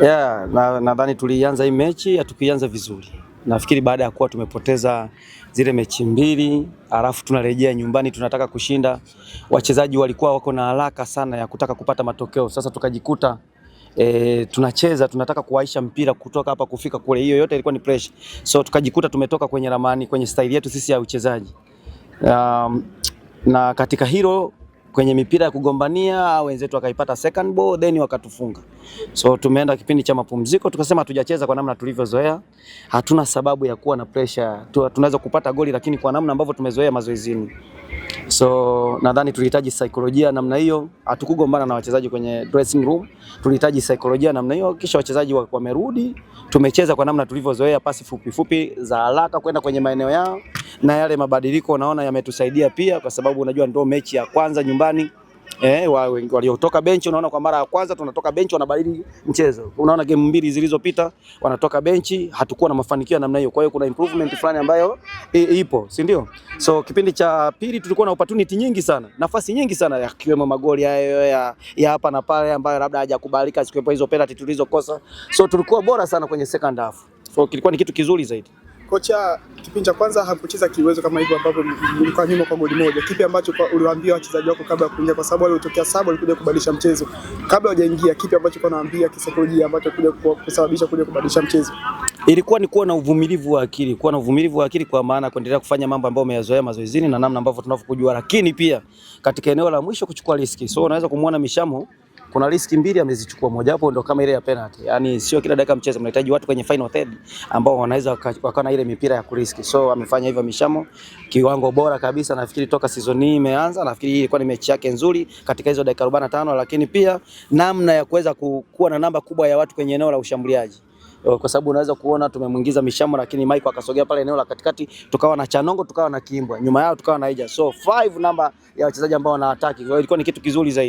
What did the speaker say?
Yeah, nadhani tulianza hii mechi hatukuianza vizuri. Nafikiri baada ya kuwa tumepoteza zile mechi mbili, alafu tunarejea nyumbani tunataka kushinda. Wachezaji walikuwa wako na haraka sana ya kutaka kupata matokeo. Sasa tukajikuta tunacheza tunataka kuwaisha mpira kutoka hapa kufika kule. Hiyo yote ilikuwa ni pressure. So tukajikuta tumetoka kwenye ramani, kwenye style yetu sisi ya uchezaji. Na katika hilo kwenye mipira ya kugombania wenzetu wakaipata second ball then wakatufunga. So tumeenda kipindi cha mapumziko tukasema hatujacheza kwa namna tulivyozoea. Hatuna sababu ya kuwa na pressure. Tunaweza kupata goli lakini kwa namna ambavyo tumezoea mazoezini. So nadhani tulihitaji saikolojia namna hiyo. Hatukugombana na wachezaji kwenye dressing room. Tulihitaji saikolojia namna hiyo kisha wachezaji wamerudi. Tumecheza kwa namna tulivyozoea, pasi fupi fupi za haraka kwenda kwenye maeneo yao. Na yale mabadiliko unaona yametusaidia pia kwa sababu unajua ndio mechi ya kwanza nyumbani. Waliotoka benchi unaona kwa mara ya kwanza tunatoka benchi wanabadili mchezo. Unaona game mbili zilizopita wanatoka benchi hatakuwa na mafanikio namna hiyo. Kwa hiyo kuna improvement fulani ambayo ipo, si ndio? So kipindi cha pili tulikuwa na opportunity nyingi sana, nafasi nyingi sana yakiwemo magoli hayo ya hapa na pale ambayo labda hajakubalika sikiwepo hizo penalty tulizokosa. So tulikuwa bora sana kwenye second half. So kilikuwa ni kitu kizuri zaidi. Kocha, kipindi cha kwanza hakucheza kiwezo kama hivyo ambapo mlikuwa nyuma kwa goli moja. Kipi ambacho uliwaambia wachezaji wako kabla ya kuingia, kwa sababu wale walitokea saba walikuja kubadilisha mchezo. Kabla hujaingia kipi ambacho kwa naambia kisaikolojia ambacho kuja kusababisha kuja kubadilisha mchezo? Ilikuwa ni kuwa na uvumilivu wa akili, kwa maana kuendelea kufanya mambo ambayo umeyazoea mazoezini na namna ambavyo tunavyokujua, lakini pia katika eneo la mwisho kuchukua riski. So unaweza kumuona Mishamo kuna riski mbili amezichukua, moja hapo ndo kama ile ya penalty. Yaani sio kila dakika mchezo mnahitaji watu kwenye final third ambao wanaweza wakana ile mipira ya kuriski. So amefanya hivyo Mishamo kiwango bora kabisa, nafikiri toka season hii imeanza, nafikiri hii ilikuwa ni mechi yake nzuri katika hizo dakika 45, lakini pia namna ya kuweza kuwa na namba kubwa ya watu kwenye eneo la ushambuliaji. Kwa sababu unaweza kuona tumemwingiza Mishamo lakini Mike akasogea pale eneo la katikati, tukawa na Chanongo, tukawa na Kimbwa, nyuma yao tukawa na Ija. So 5 namba ya wachezaji ambao wana attack. Ilikuwa ni kitu kizuri zaidi.